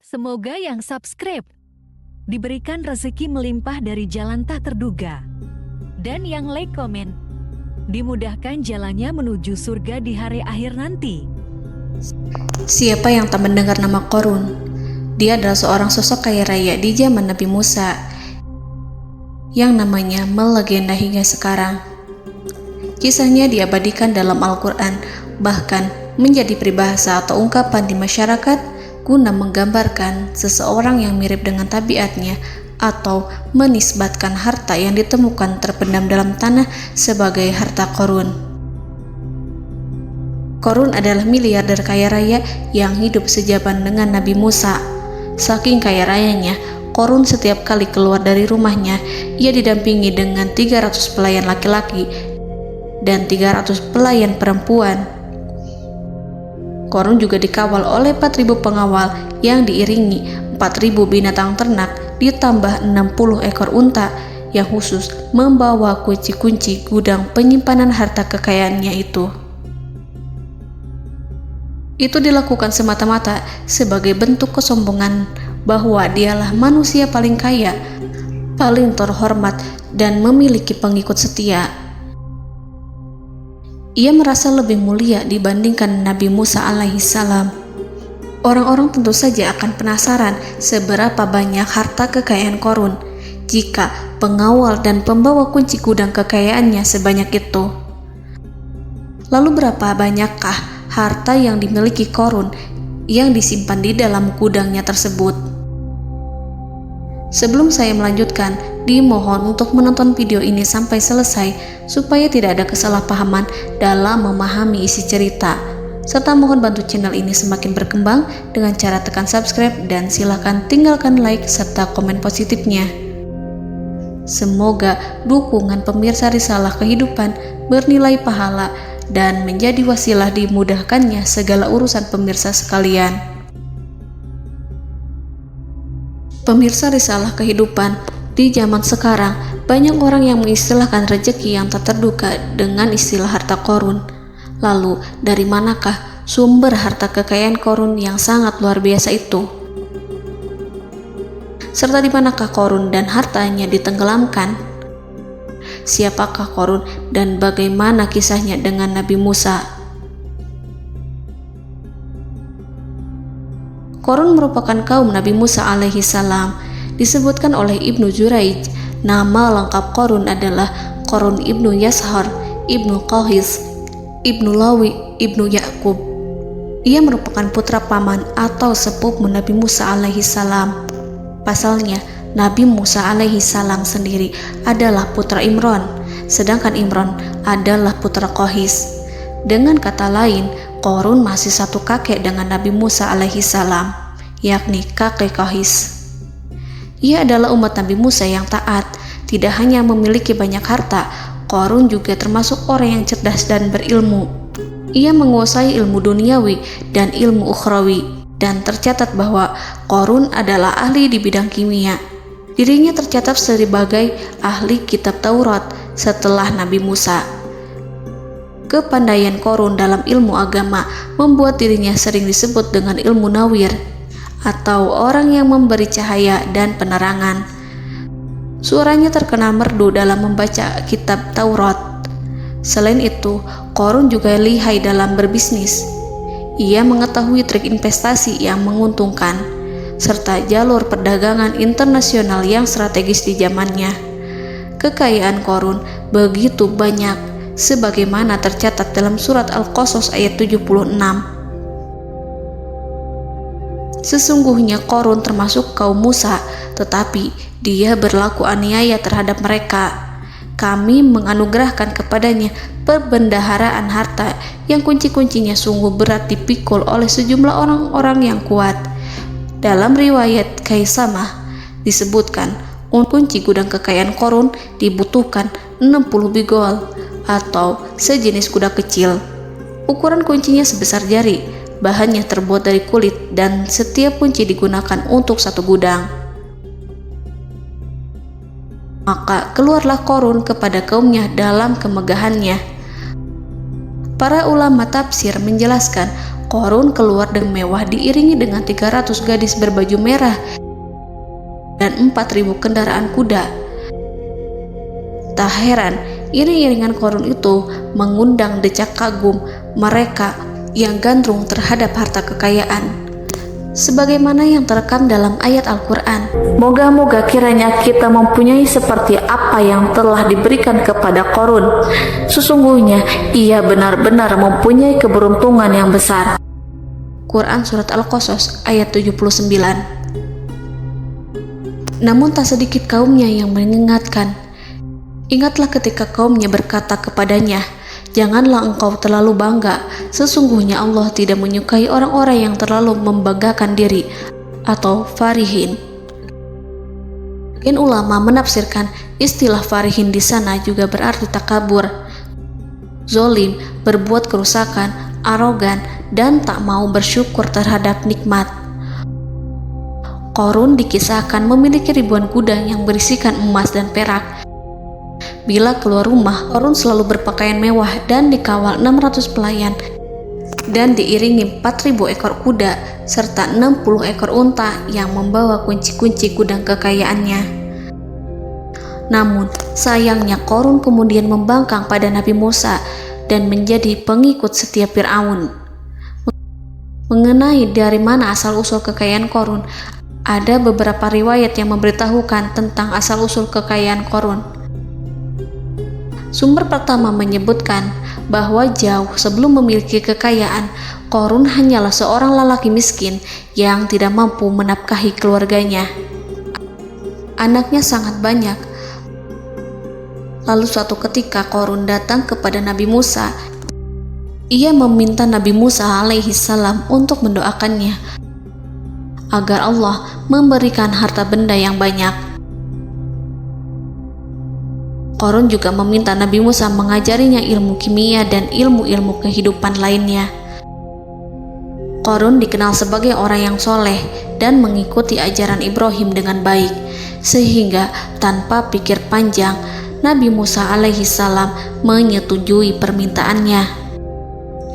Semoga yang subscribe diberikan rezeki melimpah dari jalan tak terduga. Dan yang like komen, dimudahkan jalannya menuju surga di hari akhir nanti. Siapa yang tak mendengar nama Qorun? Dia adalah seorang sosok kaya raya di zaman Nabi Musa yang namanya melegenda hingga sekarang. Kisahnya diabadikan dalam Al-Quran, bahkan menjadi peribahasa atau ungkapan di masyarakat guna menggambarkan seseorang yang mirip dengan tabiatnya atau menisbatkan harta yang ditemukan terpendam dalam tanah sebagai harta Qorun. Qorun adalah miliarder kaya raya yang hidup sejaman dengan Nabi Musa. Saking kaya rayanya, Qorun setiap kali keluar dari rumahnya, ia didampingi dengan 300 pelayan laki-laki dan 300 pelayan perempuan. Qorun juga dikawal oleh 4.000 pengawal yang diiringi 4.000 binatang ternak ditambah 60 ekor unta yang khusus membawa kunci-kunci gudang penyimpanan harta kekayaannya itu. Itu dilakukan semata-mata sebagai bentuk kesombongan bahwa dialah manusia paling kaya, paling terhormat, dan memiliki pengikut setia. Ia merasa lebih mulia dibandingkan Nabi Musa alaihissalam. Orang-orang tentu saja akan penasaran seberapa banyak harta kekayaan Qorun jika pengawal dan pembawa kunci gudang kekayaannya sebanyak itu. Lalu berapa banyakkah harta yang dimiliki Qorun yang disimpan di dalam gudangnya tersebut? Sebelum saya melanjutkan, dimohon untuk menonton video ini sampai selesai supaya tidak ada kesalahpahaman dalam memahami isi cerita, serta mohon bantu channel ini semakin berkembang dengan cara tekan subscribe dan silakan tinggalkan like serta komen positifnya. Semoga dukungan pemirsa Risalah Kehidupan bernilai pahala dan menjadi wasilah dimudahkannya segala urusan pemirsa sekalian. Pemirsa Risalah Kehidupan, di zaman sekarang banyak orang yang mengistilahkan rezeki yang tak terduga dengan istilah harta Qorun. Lalu dari manakah sumber harta kekayaan Qorun yang sangat luar biasa itu? Serta di manakah Qorun dan hartanya ditenggelamkan? Siapakah Qorun dan bagaimana kisahnya dengan Nabi Musa? Qorun merupakan kaum Nabi Musa alaihissalam. Disebutkan oleh Ibnu Juraij, nama lengkap Qorun adalah Qorun ibnu Yashar, ibnu Qahis, ibnu Lawi, ibnu Yakub. Ia merupakan putra paman atau sepupu Nabi Musa alaihissalam. Pasalnya, Nabi Musa alaihissalam sendiri adalah putra Imran, sedangkan Imran adalah putra Qahis. Dengan kata lain, Qorun masih satu kakek dengan Nabi Musa alaihissalam, yakni kakek Qahis. Ia adalah umat Nabi Musa yang taat. Tidak hanya memiliki banyak harta, Qorun juga termasuk orang yang cerdas dan berilmu. Ia menguasai ilmu duniawi dan ilmu ukhrawi, dan tercatat bahwa Qorun adalah ahli di bidang kimia. Dirinya tercatat sebagai ahli kitab Taurat setelah Nabi Musa. Kepandaian Qorun dalam ilmu agama membuat dirinya sering disebut dengan ilmu nawir, atau orang yang memberi cahaya dan penerangan. Suaranya terkenal merdu dalam membaca kitab Taurat. Selain itu, Qorun juga lihai dalam berbisnis. Ia mengetahui trik investasi yang menguntungkan, serta jalur perdagangan internasional yang strategis di zamannya. Kekayaan Qorun begitu banyak, sebagaimana tercatat dalam surat Al-Qasas ayat 76. Sesungguhnya Qorun termasuk kaum Musa, tetapi dia berlaku aniaya terhadap mereka. Kami menganugerahkan kepadanya perbendaharaan harta yang kunci-kuncinya sungguh berat dipikul oleh sejumlah orang-orang yang kuat. Dalam riwayat Kaisamah disebutkan, kunci gudang kekayaan Qorun dibutuhkan 60 bigol atau sejenis kuda kecil. Ukuran kuncinya sebesar jari, bahannya terbuat dari kulit, dan setiap kunci digunakan untuk satu gudang. Maka keluarlah Qorun kepada kaumnya dalam kemegahannya. Para ulama tafsir menjelaskan Korun keluar dengan mewah diiringi dengan 300 gadis berbaju merah dan 4.000 kendaraan kuda. Tak heran, iring-iringan Korun itu mengundang decak kagum mereka yang gandrung terhadap harta kekayaan. Sebagaimana yang terekam dalam ayat Al-Quran, moga-moga kiranya kita mempunyai seperti apa yang telah diberikan kepada Korun. Sesungguhnya ia benar-benar mempunyai keberuntungan yang besar. Quran Surat Al-Qasas ayat 79. Namun tak sedikit kaumnya yang mengingatkan. Ingatlah ketika kaumnya berkata kepadanya, janganlah engkau terlalu bangga, sesungguhnya Allah tidak menyukai orang-orang yang terlalu membanggakan diri atau farihin. Ulama menafsirkan istilah farihin di sana juga berarti takabur, zolim, berbuat kerusakan, arogan, dan tak mau bersyukur terhadap nikmat. Korun dikisahkan memiliki ribuan kuda yang berisikan emas dan perak. Bila keluar rumah, Korun selalu berpakaian mewah dan dikawal 600 pelayan dan diiringi 4.000 ekor kuda serta 60 ekor unta yang membawa kunci-kunci gudang kekayaannya. Namun, sayangnya Korun kemudian membangkang pada Nabi Musa dan menjadi pengikut setia Fir'aun. Mengenai dari mana asal-usul kekayaan Korun, ada beberapa riwayat yang memberitahukan tentang asal-usul kekayaan Korun. Sumber pertama menyebutkan bahwa jauh sebelum memiliki kekayaan, Korun hanyalah seorang lelaki miskin yang tidak mampu menafkahi keluarganya. Anaknya sangat banyak. Lalu suatu ketika Korun datang kepada Nabi Musa. Ia meminta Nabi Musa alaihi salam untuk mendoakannya agar Allah memberikan harta benda yang banyak. Korun juga meminta Nabi Musa mengajarinya ilmu kimia dan ilmu-ilmu kehidupan lainnya. Korun dikenal sebagai orang yang soleh dan mengikuti ajaran Ibrahim dengan baik, sehingga tanpa pikir panjang, Nabi Musa alaihi salam menyetujui permintaannya.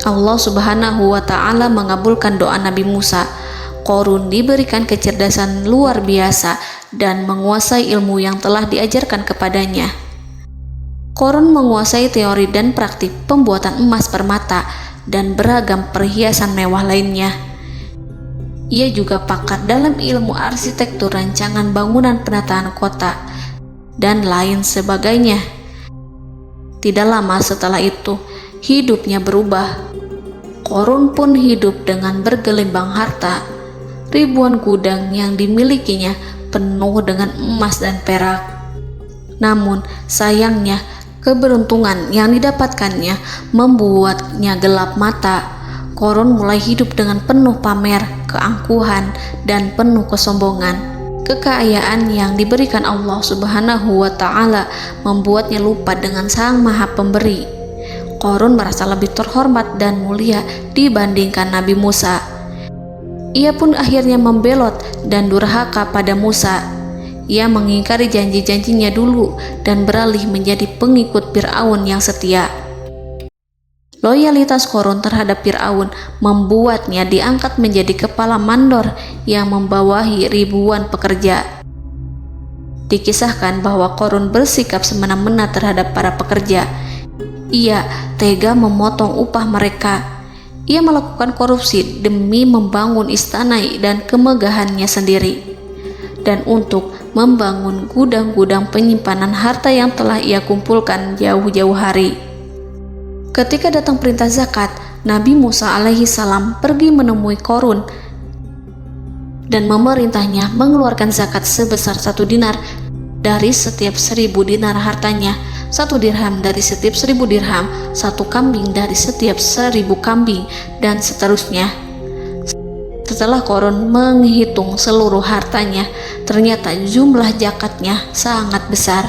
Allah Subhanahu wa Ta'ala mengabulkan doa Nabi Musa. Korun diberikan kecerdasan luar biasa dan menguasai ilmu yang telah diajarkan kepadanya. Korun menguasai teori dan praktik pembuatan emas permata dan beragam perhiasan mewah lainnya. Ia juga pakar dalam ilmu arsitektur, rancangan bangunan, penataan kota, dan lain sebagainya. Tidak lama setelah itu, hidupnya berubah. Korun pun hidup dengan bergelimbang harta. Ribuan gudang yang dimilikinya penuh dengan emas dan perak. Namun, sayangnya, keberuntungan yang didapatkannya membuatnya gelap mata. Korun mulai hidup dengan penuh pamer, keangkuhan, dan penuh kesombongan. Kekayaan yang diberikan Allah Subhanahu wa Ta'ala membuatnya lupa dengan Sang Maha Pemberi. Korun merasa lebih terhormat dan mulia dibandingkan Nabi Musa. Ia pun akhirnya membelot dan durhaka pada Musa. Ia mengingkari janji-janjinya dulu dan beralih menjadi pengikut Fir'aun yang setia. Loyalitas Korun terhadap Fir'aun membuatnya diangkat menjadi kepala mandor yang membawahi ribuan pekerja. Dikisahkan bahwa Korun bersikap semena-mena terhadap para pekerja. Ia tega memotong upah mereka. Ia melakukan korupsi demi membangun istana dan kemegahannya sendiri, dan untuk membangun gudang-gudang penyimpanan harta yang telah ia kumpulkan jauh-jauh hari. Ketika datang perintah zakat, Nabi Musa alaihi salam pergi menemui Korun dan memerintahnya mengeluarkan zakat sebesar 1 dinar dari setiap 1.000 dinar hartanya, 1 dirham dari setiap 1.000 dirham, 1 kambing dari setiap 1.000 kambing, dan seterusnya. Setelah Korun menghitung seluruh hartanya, ternyata jumlah zakatnya sangat besar.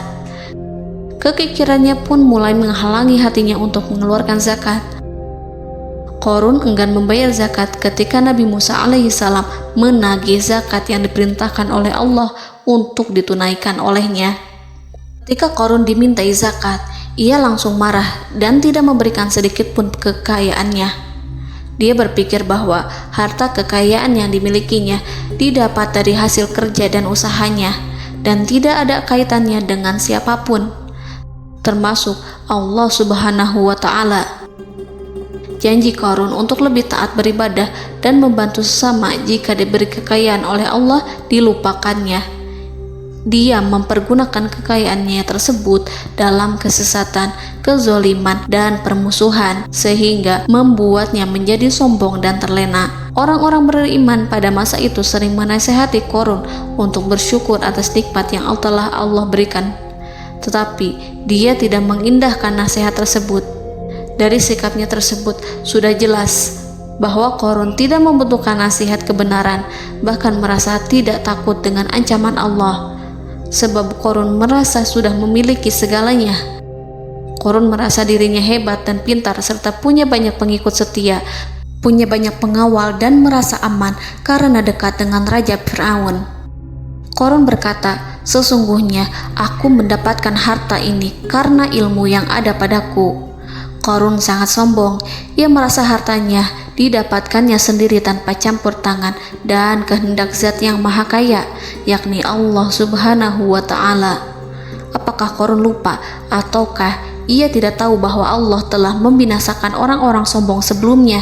Kekikirannya pun mulai menghalangi hatinya untuk mengeluarkan zakat. Korun enggan membayar zakat ketika Nabi Musa alaihissalam menagih zakat yang diperintahkan oleh Allah untuk ditunaikan olehnya. Ketika Korun dimintai zakat, ia langsung marah dan tidak memberikan sedikit pun kekayaannya. Dia berpikir bahwa harta kekayaan yang dimilikinya didapat dari hasil kerja dan usahanya, dan tidak ada kaitannya dengan siapapun, termasuk Allah Subhanahu wa Ta'ala. Janji Qarun untuk lebih taat beribadah dan membantu sesama jika diberi kekayaan oleh Allah dilupakannya. Dia mempergunakan kekayaannya tersebut dalam kesesatan, kezoliman, dan permusuhan, sehingga membuatnya menjadi sombong dan terlena. Orang-orang beriman pada masa itu sering menasihati Qarun untuk bersyukur atas nikmat yang telah Allah berikan. Tetapi dia tidak mengindahkan nasihat tersebut. Dari sikapnya tersebut sudah jelas bahwa Qarun tidak membutuhkan nasihat kebenaran, bahkan merasa tidak takut dengan ancaman Allah. Sebab Qarun merasa sudah memiliki segalanya. Qarun merasa dirinya hebat dan pintar serta punya banyak pengikut setia, punya banyak pengawal dan merasa aman karena dekat dengan Raja Fir'aun. Qarun berkata, "Sesungguhnya aku mendapatkan harta ini karena ilmu yang ada padaku." Qarun sangat sombong. Ia merasa hartanya didapatkannya sendiri tanpa campur tangan dan kehendak Zat yang Maha Kaya, yakni Allah Subhanahu wa Ta'ala. Apakah Qarun lupa ataukah ia tidak tahu bahwa Allah telah membinasakan orang-orang sombong sebelumnya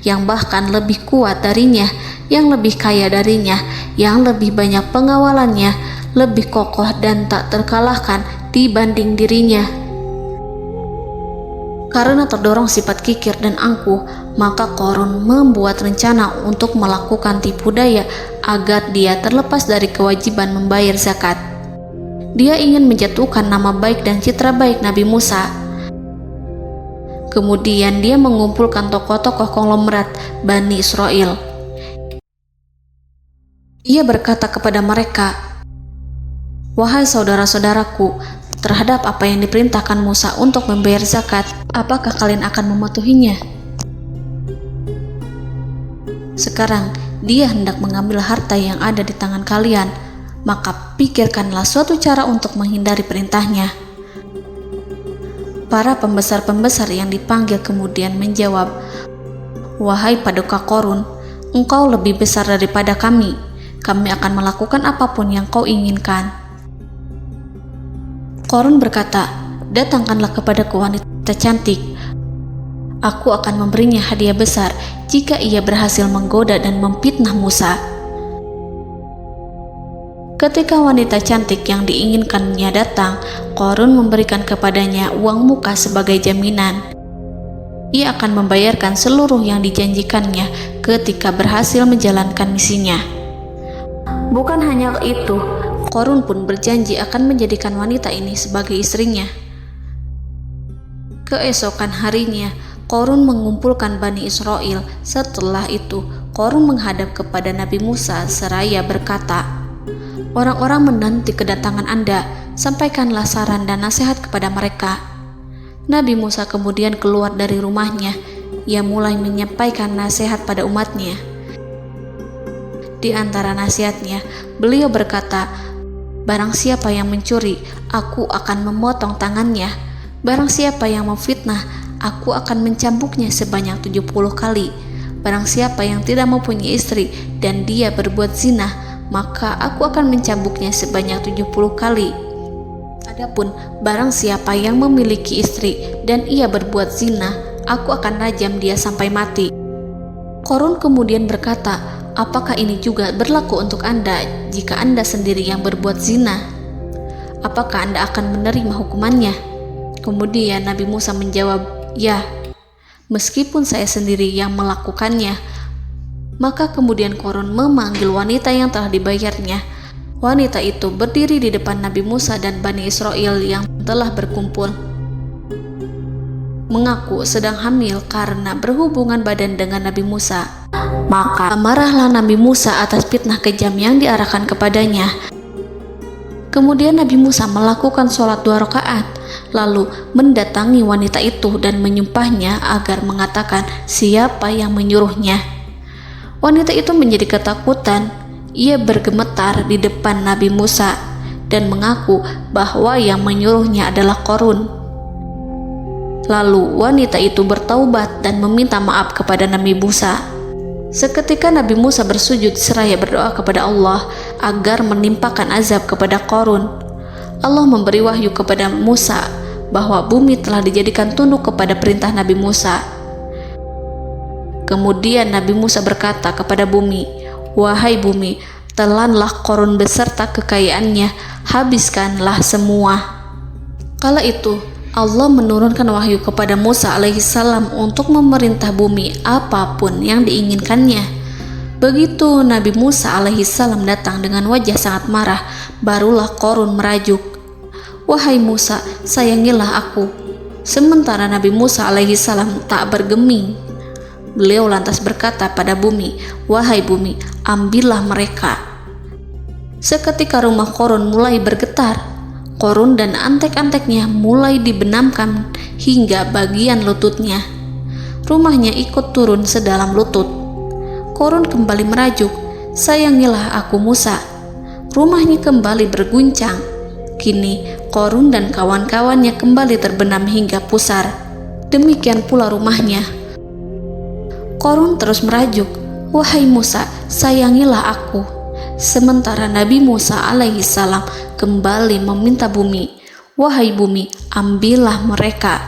yang bahkan lebih kuat darinya, yang lebih kaya darinya, yang lebih banyak pengawalannya, lebih kokoh dan tak terkalahkan dibanding dirinya? Karena terdorong sifat kikir dan angkuh, maka Qarun membuat rencana untuk melakukan tipu daya agar dia terlepas dari kewajiban membayar zakat. Dia ingin menjatuhkan nama baik dan citra baik Nabi Musa. Kemudian dia mengumpulkan tokoh-tokoh konglomerat Bani Israel. Ia berkata kepada mereka, "Wahai saudara-saudaraku, terhadap apa yang diperintahkan Musa untuk membayar zakat, apakah kalian akan mematuhinya? Sekarang dia hendak mengambil harta yang ada di tangan kalian, maka pikirkanlah suatu cara untuk menghindari perintahnya." Para pembesar-pembesar yang dipanggil kemudian menjawab, "Wahai paduka Qarun, engkau lebih besar daripada kami. Kami akan melakukan apapun yang kau inginkan." Qarun berkata, "Datangkanlah kepadaku wanita cantik. Aku akan memberinya hadiah besar jika ia berhasil menggoda dan memfitnah Musa." Ketika wanita cantik yang diinginkannya datang, Qarun memberikan kepadanya uang muka sebagai jaminan. Ia akan membayarkan seluruh yang dijanjikannya ketika berhasil menjalankan misinya. Bukan hanya itu, Qarun pun berjanji akan menjadikan wanita ini sebagai istrinya. Keesokan harinya, Qarun mengumpulkan Bani Israel. Setelah itu, Qarun menghadap kepada Nabi Musa seraya berkata, "Orang-orang menanti kedatangan Anda, sampaikanlah saran dan nasihat kepada mereka." Nabi Musa kemudian keluar dari rumahnya. Ia mulai menyampaikan nasihat pada umatnya. Di antara nasihatnya, beliau berkata, "Barang siapa yang mencuri, aku akan memotong tangannya. Barang siapa yang memfitnah, aku akan mencambuknya sebanyak 70 kali. Barang siapa yang tidak mempunyai istri dan dia berbuat zina, maka aku akan mencambuknya sebanyak 70 kali. Adapun barang siapa yang memiliki istri dan ia berbuat zina, aku akan rajam dia sampai mati." Qarun kemudian berkata, "Apakah ini juga berlaku untuk Anda jika Anda sendiri yang berbuat zina? Apakah Anda akan menerima hukumannya?" Kemudian Nabi Musa menjawab, "Ya, meskipun saya sendiri yang melakukannya." Maka kemudian Qarun memanggil wanita yang telah dibayarnya. Wanita itu berdiri di depan Nabi Musa dan Bani Israel yang telah berkumpul, mengaku sedang hamil karena berhubungan badan dengan Nabi Musa. Maka marahlah Nabi Musa atas fitnah kejam yang diarahkan kepadanya. Kemudian Nabi Musa melakukan sholat 2 rakaat, lalu mendatangi wanita itu dan menyumpahnya agar mengatakan siapa yang menyuruhnya. Wanita itu menjadi ketakutan. Ia bergemetar di depan Nabi Musa dan mengaku bahwa yang menyuruhnya adalah Qarun. Lalu wanita itu bertaubat dan meminta maaf kepada Nabi Musa. Seketika Nabi Musa bersujud seraya berdoa kepada Allah agar menimpakan azab kepada Qarun. Allah memberi wahyu kepada Musa bahwa bumi telah dijadikan tunduk kepada perintah Nabi Musa. Kemudian Nabi Musa berkata kepada bumi, "Wahai bumi, telanlah Qarun beserta kekayaannya, habiskanlah semua." Kala itu Allah menurunkan wahyu kepada Musa alaihissalam untuk memerintah bumi apapun yang diinginkannya. Begitu Nabi Musa alaihissalam datang dengan wajah sangat marah, barulah Qarun merajuk, "Wahai Musa, sayangilah aku." Sementara Nabi Musa alaihissalam tak bergeming. Beliau lantas berkata pada bumi, "Wahai bumi, ambillah mereka." Seketika rumah Qarun mulai bergetar. Qarun dan antek-anteknya mulai dibenamkan hingga bagian lututnya. Rumahnya ikut turun sedalam lutut. Qarun kembali merajuk, "Sayangilah aku Musa." Rumahnya kembali berguncang. Kini Qarun dan kawan-kawannya kembali terbenam hingga pusar. Demikian pula rumahnya. Qarun terus merajuk, "Wahai Musa, sayangilah aku." Sementara Nabi Musa alaihissalam kembali meminta bumi, "Wahai bumi, ambillah mereka."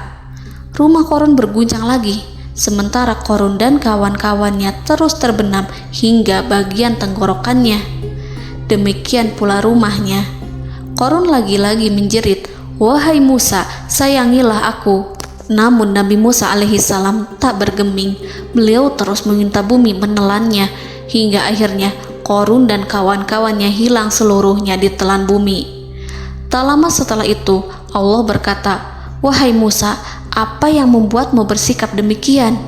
Rumah Qarun berguncang lagi, sementara Qarun dan kawan-kawannya terus terbenam hingga bagian tenggorokannya. Demikian pula rumahnya. Qarun lagi-lagi menjerit, "Wahai Musa, sayangilah aku." Namun Nabi Musa alaihissalam tak bergeming. Beliau terus meminta bumi menelannya, hingga akhirnya Qarun dan kawan-kawannya hilang seluruhnya ditelan bumi. Tak lama setelah itu Allah berkata, "Wahai Musa, apa yang membuatmu bersikap demikian?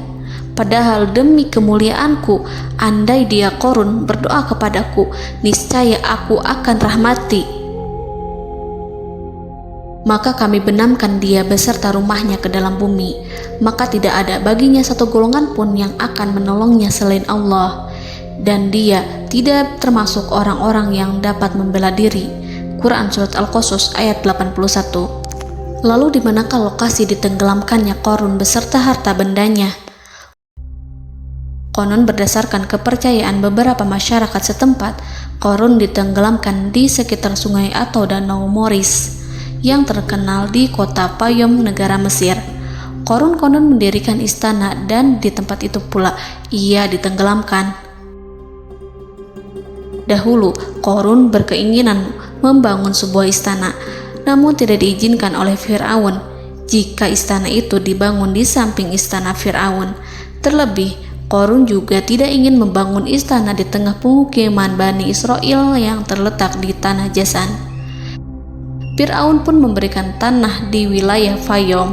Padahal demi kemuliaanku, andai dia Qarun berdoa kepadaku, niscaya aku akan rahmati. Maka kami benamkan dia beserta rumahnya ke dalam bumi, maka tidak ada baginya satu golongan pun yang akan menolongnya selain Allah. Dan dia tidak termasuk orang-orang yang dapat membela diri." Quran Surat Al-Qasas ayat 81. Lalu di manakah lokasi ditenggelamkannya Qarun beserta harta bendanya? Konon berdasarkan kepercayaan beberapa masyarakat setempat, Qarun ditenggelamkan di sekitar sungai atau danau Moris yang terkenal di kota Payom, negara Mesir. Qarun konon mendirikan istana dan di tempat itu pula ia ditenggelamkan. Dahulu, Qarun berkeinginan membangun sebuah istana, namun tidak diizinkan oleh Fir'aun jika istana itu dibangun di samping istana Fir'aun. Terlebih, Qarun juga tidak ingin membangun istana di tengah pemukiman Bani Israel yang terletak di tanah Jasan. Fir'aun pun memberikan tanah di wilayah Fayom.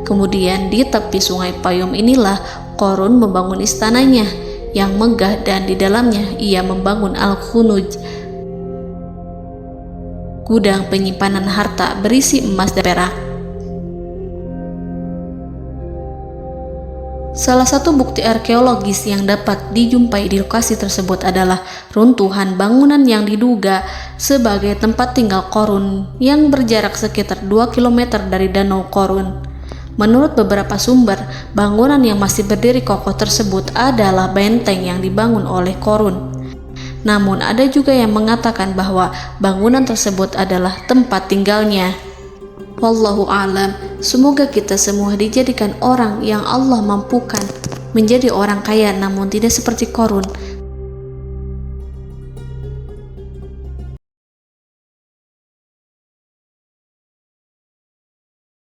Kemudian di tepi sungai Payom inilah Qarun membangun istananya yang megah, dan di dalamnya ia membangun Al-Khunuj, gudang penyimpanan harta berisi emas dan perak. Salah satu bukti arkeologis yang dapat dijumpai di lokasi tersebut adalah runtuhan bangunan yang diduga sebagai tempat tinggal Qarun yang berjarak sekitar 2 km dari Danau Qarun. Menurut beberapa sumber, bangunan yang masih berdiri kokoh tersebut adalah benteng yang dibangun oleh Qarun. Namun ada juga yang mengatakan bahwa bangunan tersebut adalah tempat tinggalnya. Wallahu a'lam. Semoga kita semua dijadikan orang yang Allah mampukan menjadi orang kaya namun tidak seperti Qarun,